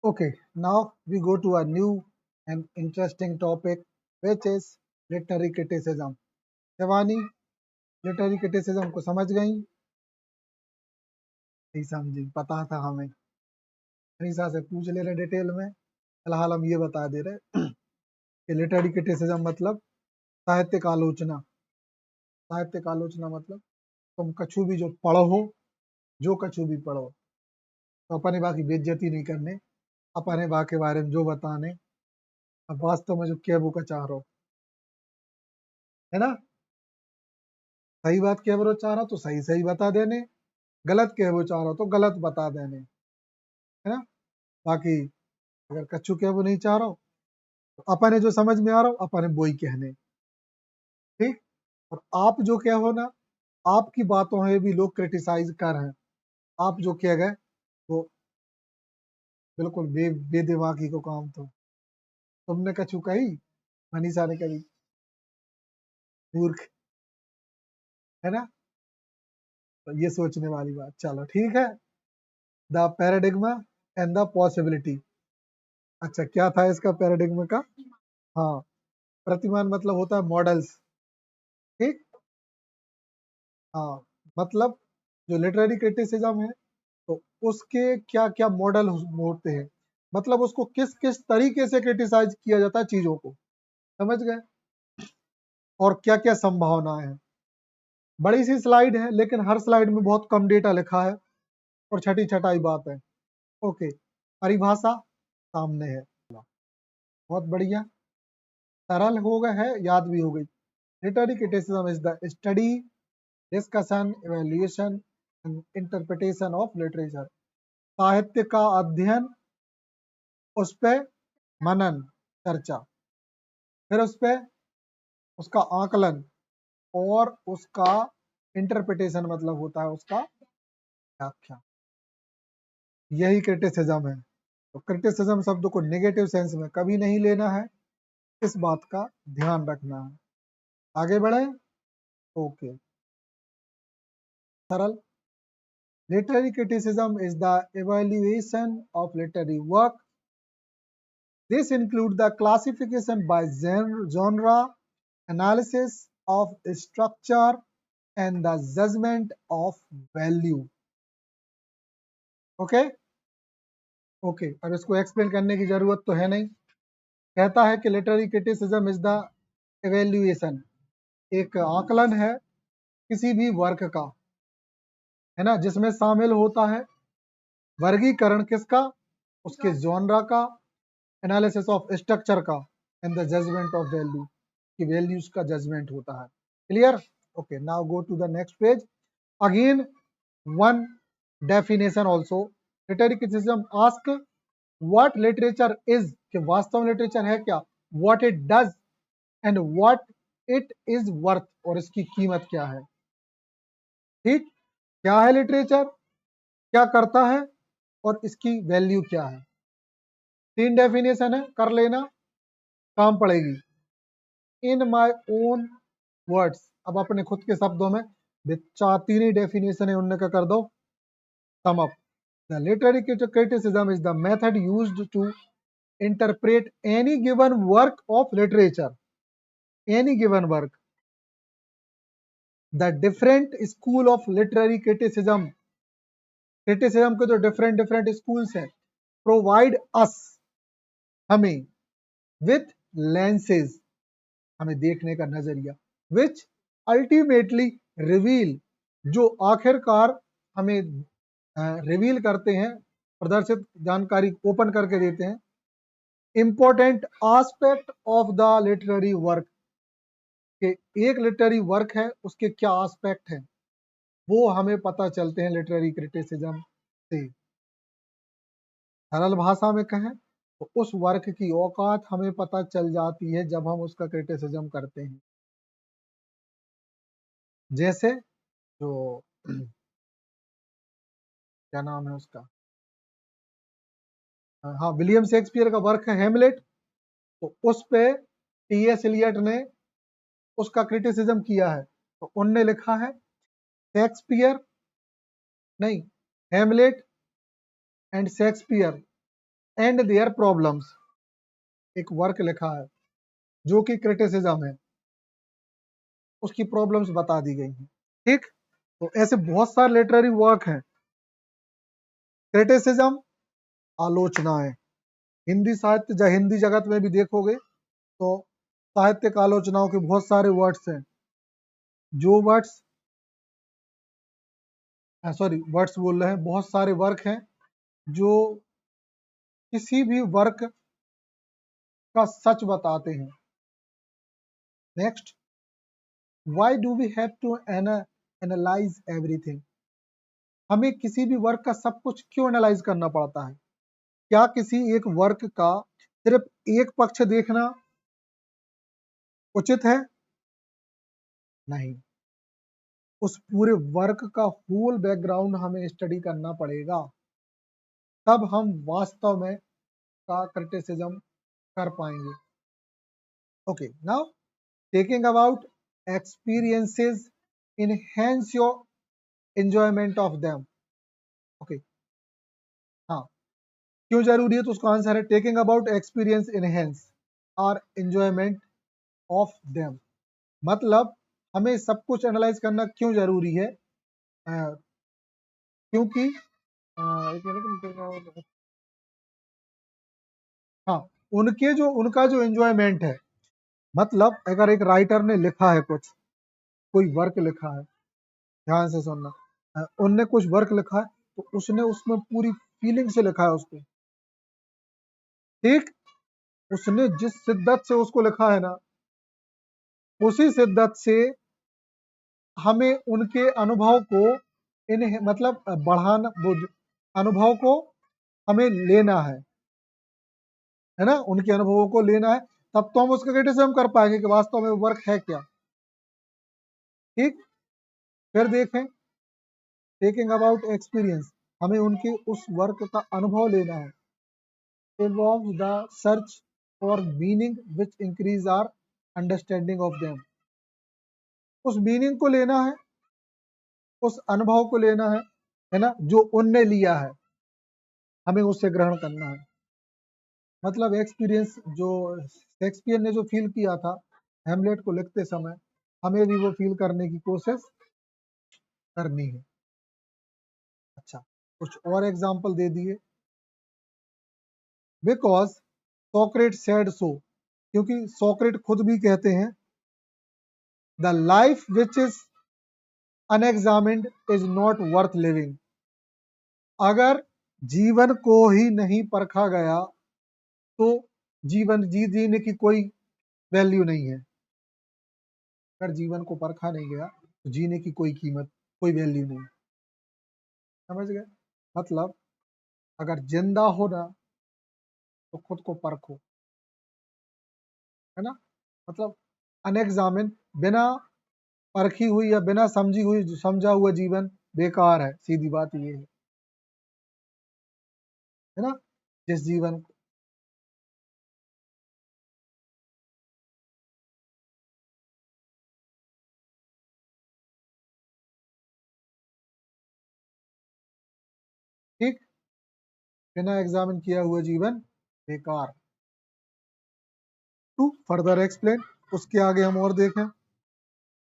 Okay, now we go to a new and interesting topic, which is literary criticism. Shivani, literary criticism को समझ गई? नहीं समझी, पता था हमें। अनीसा से पूछ ले रहे डिटेल में। फिलहाल हम ये बता दे रहे कि लिटरेरी क्रिटिसिज्म मतलब साहित्यिक आलोचना। साहित्यिक आलोचना मतलब तुम कछु भी जो पढ़ो, जो कछु भी पढ़ो, तो अपने बाकी बेइज्जती नहीं करने, अपने बा के बारे में जो बताने, अब वास्तव में जो क्या वो का चाह रहो, है ना? सही बात क्या वो चाह रहा तो सही सही बता देने, गलत क्या वो चाह रहा तो गलत बता देने, है ना? बाकी अगर कच्चू क्या वो नहीं चाह रहा तो अपने जो समझ में आ रहा हो अपने वो ही कहने, ठीक। और आप जो क्या हो ना, आपकी बातों में भी लोग क्रिटिसाइज कर रहे हैं, आप जो कह गए वो बिल्कुल बेदिमागी को काम। तो तुमने कछु कही, मनीषा ने कही मूर्ख, है ना? तो ये सोचने वाली बात। चलो ठीक है, the paradigm and the possibility. अच्छा क्या था इसका पैराडिग्मा का? हाँ, प्रतिमान मतलब होता है मॉडल्स, ठीक। हाँ, मतलब जो लिटरेरी क्रिटिसिज्म है तो उसके क्या क्या मॉडल होते हैं, मतलब उसको किस किस तरीके से क्रिटिसाइज किया जाता है चीजों को, समझ गए? और क्या क्या संभावनाएं हैं। बड़ी सी स्लाइड है लेकिन हर स्लाइड में बहुत कम डेटा लिखा है और छठी छठाई बात है। ओके, परिभाषा सामने है, बहुत बढ़िया, सरल हो गया है, याद भी हो गई। Literary criticism is the study, discussion, evaluation and interpretation of literature. साहित्य का अध्ययन, उस पे मनन, चर्चा, फिर उस पे उसका आकलन और उसका इंटरप्रिटेशन मतलब होता है उसका व्याख्या। यही क्रिटिसिज्म है। तो क्रिटिसिज्म शब्द को नेगेटिव सेंस में कभी नहीं लेना है, इस बात का ध्यान रखना है। आगे बढ़े। ओके, सरल। Literary criticism is the evaluation of literary work. This includes the classification by genre, analysis of structure and the judgment of value. Okay okay, अब इसको एक्सप्लेन करने की जरूरत तो है नहीं। कहता है कि literary criticism is the evaluation, एक आकलन है किसी भी वर्क का, है ना, जिसमें शामिल होता है वर्गीकरण किसका, उसके जॉनरा का, एनालिसिस ऑफ स्ट्रक्चर का and the judgement of value, कि वैल्यूज का जजमेंट होता है। Clear? Okay, now go to the next page. Again one definition also. Literary criticism ask what literature is, कि वास्तव में लिटरेचर है क्या, what it does and what it is worth, और इसकी कीमत क्या है। ठीक, क्या है लिटरेचर, क्या करता है और इसकी वैल्यू क्या है। तीन डेफिनेशन है, कर लेना, काम पड़ेगी। इन माई ओन वर्ड्स, अब अपने खुद के शब्दों में, तीन ही डेफिनेशन है उनने का कर दो sum up. The literary criticism is the method used to interpret any given work of literature, any given work. The different school of literary criticism, criticism के जो डिफरेंट डिफरेंट स्कूल्स हैं, प्रोवाइड अस, हमें, with lenses, हमें देखने का नजरिया, which ultimately reveal, जो आखिरकार हमें रिवील करते हैं, प्रदर्शित जानकारी ओपन करके देते हैं, important aspect of the literary work, के एक लिटरेरी वर्क है उसके क्या एस्पेक्ट हैं वो हमें पता चलते हैं लिटरेरी क्रिटिसिज्म से। सरल भाषा में कहें तो उस वर्क की औकात हमें पता चल जाती है जब हम उसका क्रिटिसिज्म करते हैं। जैसे जो क्या नाम है उसका, हाँ, विलियम शेक्सपियर का वर्क है हेमलेट, तो उस पे टी.एस. एलियट ने उसका क्रिटिसिज्म किया है। तो उनने लिखा है शेक्सपियर, नहीं, Hamlet and Shakespeare and their problems. एक वर्क लिखा है जो कि क्रिटिसिज्म है, उसकी प्रॉब्लम्स बता दी गई हैं। ठीक, तो ऐसे बहुत सारे लिटरेरी वर्क हैं। क्रिटिसिज्म आलोचनाएं, हिंदी साहित्य हिंदी जगत में भी देखोगे तो साहित्यिक आलोचनाओं के बहुत सारे वर्ड्स हैं। जो वर्ड्स सॉरी वर्ड्स बोल रहे हैं, बहुत सारे वर्क हैं जो किसी भी वर्क का सच बताते हैं। Next, why do we have to analyse everything. हमें किसी भी वर्क का सब कुछ क्यों एनालाइज करना पड़ता है? क्या किसी एक वर्क का सिर्फ एक पक्ष देखना उचित है? नहीं, उस पूरे वर्क का होल बैकग्राउंड हमें स्टडी करना पड़ेगा, तब हम वास्तव में का क्रिटिसिज्म कर पाएंगे। Okay, now taking about experiences enhance your enjoyment of them। Okay, हाँ, क्यों जरूरी है? तो उसका आंसर है taking about experience enhance our enjoyment of them। मतलब हमें सब कुछ एनालाइज करना क्यों जरूरी है? क्योंकि हाँ, उनका जो एंजॉयमेंट है, मतलब अगर एक राइटर ने लिखा है कुछ, कोई वर्क लिखा है, ध्यान से सुनना, उनने कुछ वर्क लिखा है तो उसने उसमें पूरी फीलिंग से लिखा है उसको। ठीक, उसने जिस शिद्दत से उसको लिखा है ना, उसी शिद्दत से हमें उनके अनुभव को मतलब बढ़ाना, वो अनुभव को हमें लेना है ना, उनके अनुभवों को लेना है, तब तो हम उसका क्रिटिसिज्म कर पाएंगे कि वास्तव में वर्क है क्या। ठीक, फिर देखें टेकिंग अबाउट एक्सपीरियंस, हमें उनके उस वर्क का अनुभव लेना है। involves the search for meaning which increase our understanding of them। उस मीनिंग को लेना है, उस अनुभव को लेना है ना, जो उनने लिया है, हमें उससे ग्रहण करना है। मतलब एक्सपीरियंस जो शेक्सपियर ने जो फील किया था हैमलेट को लिखते समय, हमें भी वो फील करने की कोशिश करनी है। अच्छा, कुछ और एग्जाम्पल दे दिए। बिकॉज सोक्रेट सेड सो, क्योंकि सोक्रेट खुद भी कहते हैं the life which is unexamined is not worth living. अगर जीवन को ही नहीं परखा गया तो जीवन जीने की कोई वैल्यू नहीं है। अगर जीवन को परखा नहीं गया तो जीने की कोई कीमत, कोई वैल्यू नहीं। समझ गए? मतलब अगर जिंदा हो ना तो खुद को परखो, है ना। मतलब अनएग्जामिन, बिना परखी हुई या बिना समझी हुई समझा हुआ जीवन बेकार है, सीधी बात ये है ना। जिस जीवन ठीक, बिना एग्जामिन किया हुआ जीवन बेकार। टू फर्दर एक्सप्लेन, उसके आगे हम और देखें,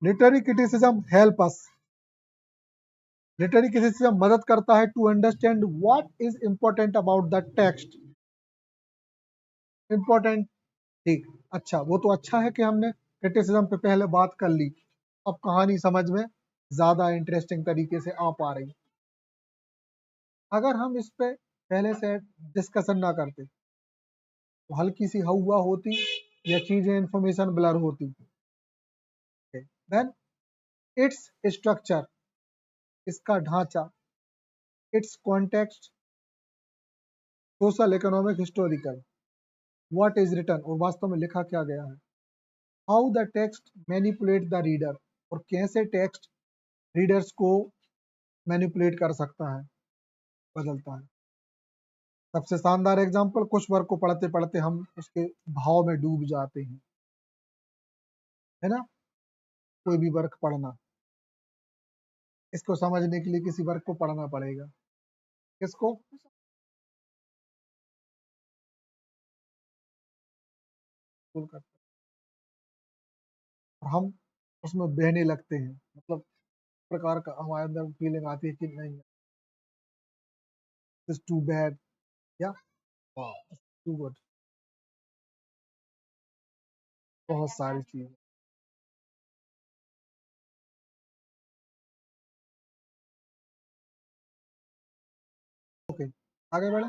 literary criticism help us, literary criticism मदद करता है to understand what is important about the text. Important, ठीक, अच्छा, वो तो अच्छा है कि हमने क्रिटिसिज्म पे पहले बात कर ली, अब कहानी समझ में ज्यादा इंटरेस्टिंग तरीके से आ पा रही। अगर हम इस पे पहले से डिस्कशन ना करते तो हल्की सी हवा होती या चीजें इंफॉर्मेशन ब्लर होती। देन इट्स स्ट्रक्चर, इसका ढांचा, its context, social, economic, historical, what is written, और वास्तव में लिखा क्या गया है, how the text manipulate the reader, और कैसे टेक्स्ट रीडर्स को मैनिपुलेट कर सकता है, बदलता है। सबसे शानदार एग्जाम्पल, कुछ वर्क को पढ़ते पढ़ते हम उसके भाव में डूब जाते हैं, है ना। कोई भी वर्क पढ़ना, इसको समझने के लिए किसी वर्क को पढ़ना पड़ेगा। किसको? कंट्रोल करता है और हम उसमें बहने लगते हैं, मतलब प्रकार का हमारे अंदर फीलिंग आती है कि नहीं दिस टू बैड या वाह टू गुड, बहुत सारी चीजें। ओके आगे बढ़े।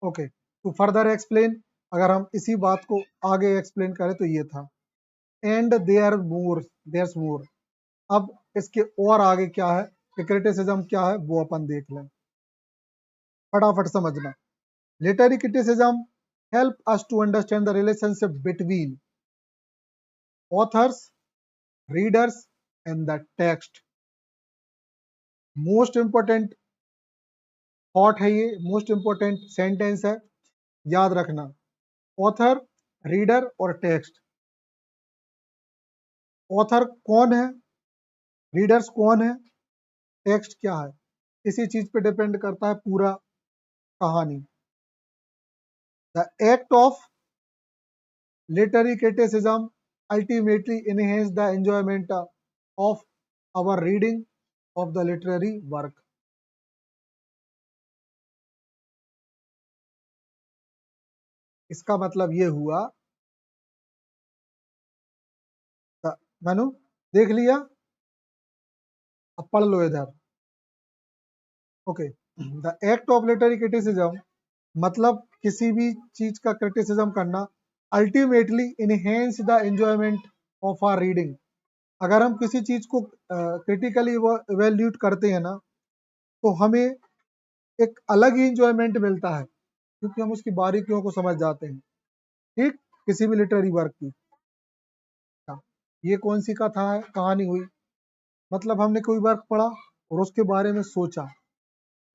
ओके टू फर्दर एक्सप्लेन, अगर हम इसी बात को आगे एक्सप्लेन करें तो ये था एंड देयर मोर। अब इसके और आगे क्या है कि क्रिटिसिज्म क्या है वो अपन देख लें, फटाफट समझना। Literary criticism help us to understand the relationship between authors, readers and the text. Most important thought है ये, मोस्ट इंपॉर्टेंट सेंटेंस है, याद रखना। ऑथर, रीडर और टेक्स्ट। ऑथर कौन है, रीडर्स कौन है, टेक्स्ट क्या है, इसी चीज पे डिपेंड करता है पूरा कहानी। The act of literary criticism ultimately enhance the enjoyment of our reading of the literary work। इसका मतलब ये हुआ, मनु देख लिया, अब पढ़ लो इधर। Okay the act of literary criticism मतलब किसी भी चीज का क्रिटिसिज्म करना ultimately enhance the enjoyment of our reading. अगर हम किसी चीज को क्रिटिकली इवेल्यूट करते हैं ना तो हमें एक अलग ही इंजॉयमेंट मिलता है क्योंकि हम उसकी बारीकियों को समझ जाते हैं। ठीक, किसी भी लिटरेरी वर्क की। ये कौन सी कथा है, कहानी हुई, मतलब हमने कोई वर्क पढ़ा और उसके बारे में सोचा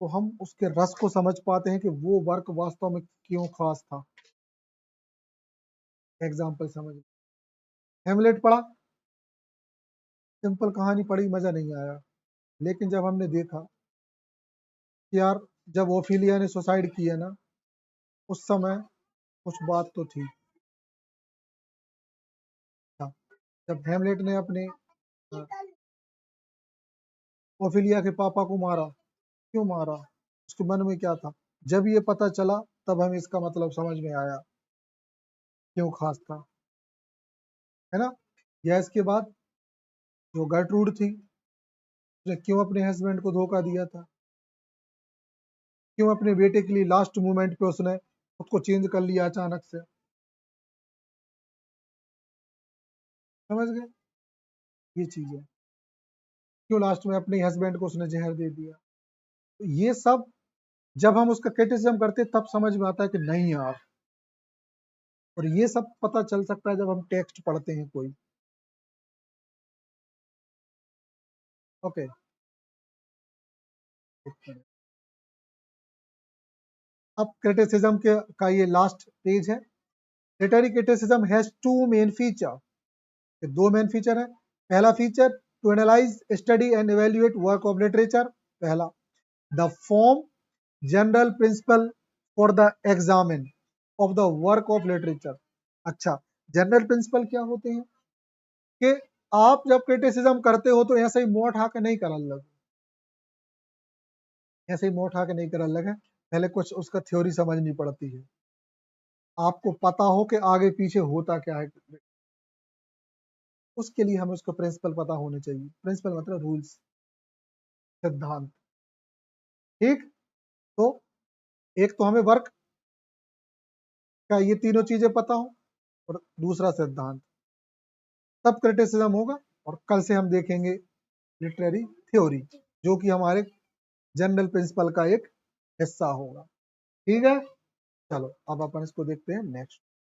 तो हम उसके रस को समझ पाते हैं कि वो वर्क वास्तव में क्यों खास था। एग्जाम्पल समझ, हेमलेट पढ़ा, सिंपल कहानी पढ़ी, मजा नहीं आया, लेकिन जब हमने देखा कि यार जब ओफिलिया ने सुसाइड किया ना उस समय कुछ बात तो थी। जब हेमलेट ने अपने ओफिलिया के पापा को मारा, क्यों मारा, उसके मन में क्या था, जब ये पता चला तब हमें इसका मतलब समझ में आया क्यों खास था, है ना। या इसके बाद जो गर्ट्रूड थी उसने क्यों अपने हस्बैंड को धोखा दिया था, क्यों अपने बेटे के लिए लास्ट मोमेंट पे उसने खुद को चेंज कर लिया अचानक से, समझ गए ये चीजें, क्यों लास्ट में अपने हस्बैंड को उसने जहर दे दिया। तो ये सब जब हम उसका क्रिटिसिज्म करते तब समझ में आता है कि नहीं यार, और ये सब पता चल सकता है जब हम टेक्स्ट पढ़ते हैं कोई। ओके अब क्रिटिसिज्म के का ये लास्ट पेज है। Literary criticism has two main feature, दो मेन फीचर है। पहला feature to analyse, study and evaluate work of literature, पहला। The form general principle for the examine of the work of literature. अच्छा, general principle क्या होते हैं कि आप जब क्रिटिसिज्म करते हो तो ऐसे ही मुंह उठा के नहीं कर लगे, ऐसे ही मुंह उठा के नहीं कर लगे, पहले कुछ उसका थ्योरी समझनी पड़ती है, आपको पता हो कि आगे पीछे होता क्या है, उसके लिए हमें उसका प्रिंसिपल पता होने चाहिए। प्रिंसिपल मतलब रूल्स, सिद्धांत। ठीक, तो एक तो हमें वर्क का ये तीनों चीजें पता हो और दूसरा सिद्धांत, तब क्रिटिसिज्म होगा। और कल से हम देखेंगे लिटरेरी थ्योरी जो कि हमारे जनरल प्रिंसिपल का एक हिस्सा होगा। ठीक है, चलो अब अपन इसको देखते हैं नेक्स्ट।